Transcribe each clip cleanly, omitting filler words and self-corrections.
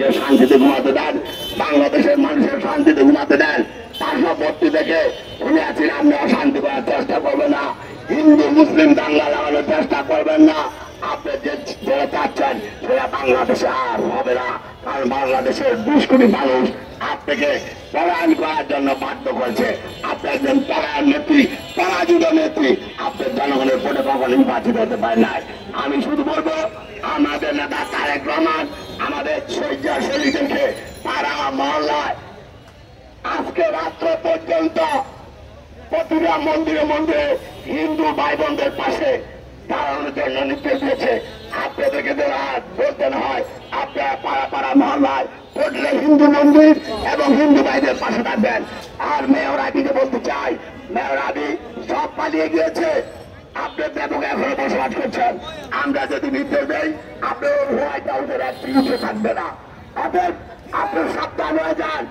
মানুষকে শান্তিতে ঘুমাতে দেন, বাংলাদেশের মানুষের শান্তিতে ঘুমাতে দেন। পার্শ্ববর্তী থেকে উনি আছেন, আপনি অশান্তি করার চেষ্টা করবেন না, হিন্দু মুসলিম দাঙ্গা লাগানোর চেষ্টা করবেন না। আপনি যেটা চাচ্ছেন সেটা বাংলাদেশে আর হবে না, কারণ বাংলাদেশের 20 কোটি মানুষ আপনাকে পলায়ন করার জন্য বাধ্য করেছে। আপনি একজন পলায়ন নেত্রী, পরাজিত নেত্রী, আপনার জনগণের ভোটে কখনো নির্বাচিত হতে পারে নাই। আমি শুধু বলবো, আমাদের নেতা তারেক রহমান আমাদের শয্যাশালী দেখে পাড়া মহল্লায় আজকে রাত্র পর্যন্ত প্রতিটা মন্দিরে মন্দিরে হিন্দু ভাই বোনদের পাশে দাঁড়ানোর জন্য নির্দেশ দিয়েছে। আপনাদেরকে বলতে না হয়, আপনারা পাড়া পাড়া মহল্লায় পড়লে হিন্দু মন্দির এবং হিন্দু ভাইদের পাশে থাকবেন। আর মেয়র আবিকে বলতে চাই, মেয়র আবি সব পালিয়ে গিয়েছে, আপনার ব্যাপক এখনো বসবাস করছেন। আমরা যদি নির্দেশ দেই, আপনার হোয়াইট হাউসের এক পিছু থাকবে না। অতএব আপনার সাবধান হয়ে যান,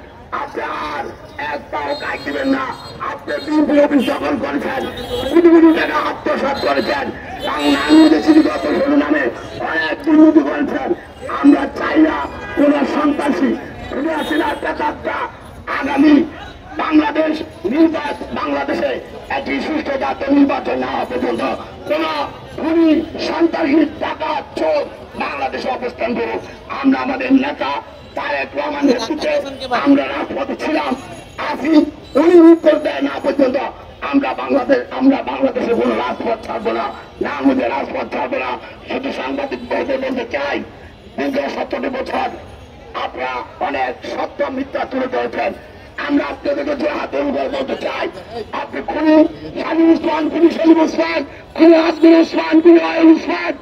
আপনি আর এক পাও কাজ দিবেন না। আপনি বিএনপি অফিস দখল করেছেন, কোটি কোটি টাকা আত্মসাৎ করেছেন, নামে অনেক দুর্নীতি করেছেন। আমরা চাই না কোন সন্ত্রাসী আগামী বাংলাদেশে একটি সুষ্ঠু জাতীয় নির্বাচন না হওয়া পর্যন্ত কোন খুনি সন্ত্রাসী টাকা চোর বাংলাদেশে অবস্থান করুক। আমরা আমাদের নেতা তারেক রহমান নেতৃত্বে আমরা রাজপথে ছিলাম, আছি, উনি উত্তর দেয় না পর্যন্ত আমরা বাংলাদেশে কোনো রাজপথ ছাড়বো না, না আমাদের রাজপথ ছাড়বো না। শুধু সাংবাদিক বলতে চাই, দীর্ঘ 17 বছর আপনারা অনেক সত্য মিথ্যা তুলে ধরেছেন। আমরা আপনাদেরকে যে হাতে বলতে চাই, আপনি খুনি শামীম ওসমান, খুনি সেলিম ওসমান, খুনি আজমল ওসমান, খুনি আয়ুল ওসমান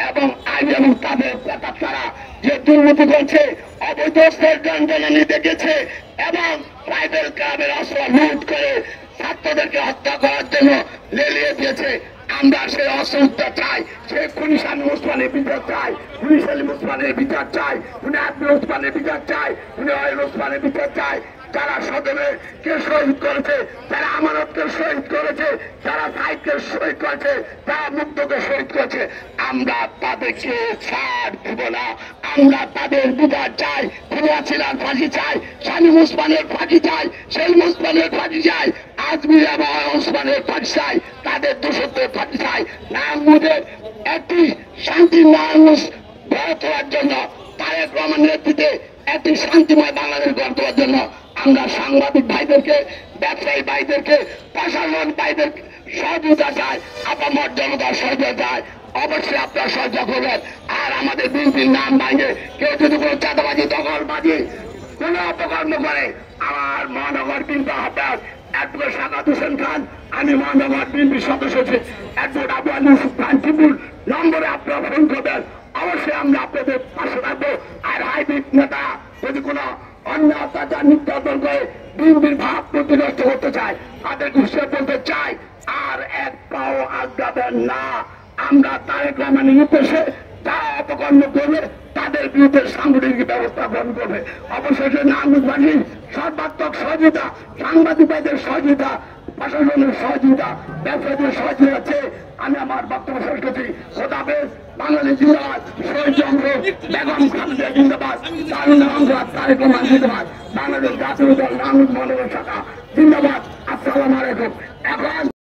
এবং আইন এবং তাদের তারা যে দুর্নীতি করছে, অবৈধ জ্ঞানী দেখেছে এবং ট্রাইবেল ক্লাবের অস্ত্র লুট করে ছাত্রদেরকে হত্যা করার জন্য লেলিয়ে দিয়েছে। আমরা সেই অস্ত্র চাই, সেই খুনি শামীম ওসমানের বিচার চাই, খুনি সেলিম ওসমানের বিচার চাই, খুনি আজমল ওসমানের বিচার চাই, খুনি আয়ুল ওসমানের বিচার চাই। যারা সদরকে শহীদ করেছে, যারা আমানতকে শহীদ করেছে, যারা সাহিত্যকে শহীদ করেছে, যারা মুক্তকে শহীদ করেছে, আমরা তাদেরকে ছাড় দিব না। আমরা তাদের বিচার চাই, খুনিয়াছিলার ফাঁসি চাই, শামীম ওসমানের ফাঁসি চাই, সেলিম ওসমানের ফাঁসি চাই, আজমির এবং ওসমানের ফাঁসি চাই, তাদের দোষত্বের ফাঁসি চাই। নারায়ণগঞ্জের একটি শান্তি নারায়ণগঞ্জ গড়ে তোলার জন্য, তারেক রহমানের নেতৃত্বে একটি শান্তিময় বাংলাদেশ গড়ে তোলার জন্য আমরা সাংবাদিক ভাইদেরকে, ব্যবসায়ী ভাইদেরকে, প্রশাসন ভাইদের সহযোগিতা চাই, আপামর জনতার সহযোগিতা চাই। অবশ্যই আপনারা সহযোগিতা করবেন। আর আমাদের বিএনপির নাম ভাঙে কেউ যদি কোনো চাঁদাবাজি, দখলবাজি, কোন অপকর্ম করে, আমার মহানগর বিএনপি আহ্বায়ক অ্যাডভোকেট সাকাত হোসেন খান, আমি মহানগর বিএনপির সদস্য অ্যাডভোকেট আবু আলী ইউসুফ খান টিপুল নম্বরে আপনারা ফোন করবেন। অবশ্যই আমরা আপনাদের পাশে থাকবো। আর হাইব্রিড নেতা যদি কোনো অন্য অত্যাচার নির্যাতন করে বিএনপির ভাব প্রতিরোধ করতে চায়, তাদের ঘুষে বলতে চাই, আর এক পাও আগাবেন না। আমরা তারেক রহমানের নির্দেশে যারা অপকর্ম করবে তাদের বিরুদ্ধে সাংগঠনিক ব্যবস্থা গ্রহণ করবে। অবশেষে নারায়ণগঞ্জবাসী সর্বাত্মক সহযোগিতা, সাংবাদিকদের সহযোগিতা, প্রশাসনের সহযোগিতা, ব্যবসায়ীদের সহযোগিতা আছে। আমি আমার বক্তব্য শেষ করছি। খোদাফেজ। বাংলাদেশ জিন্দাবাদ, শহীদ চন্দ্র, বেগম খালেদা জিন্দাবাদ, তারেক রহমান জিন্দাবাদ, বাংলাদেশ জাতীয় দল নারায়ণগঞ্জ মহানগর শাখা জিন্দাবাদ। আসসালামু আলাইকুম।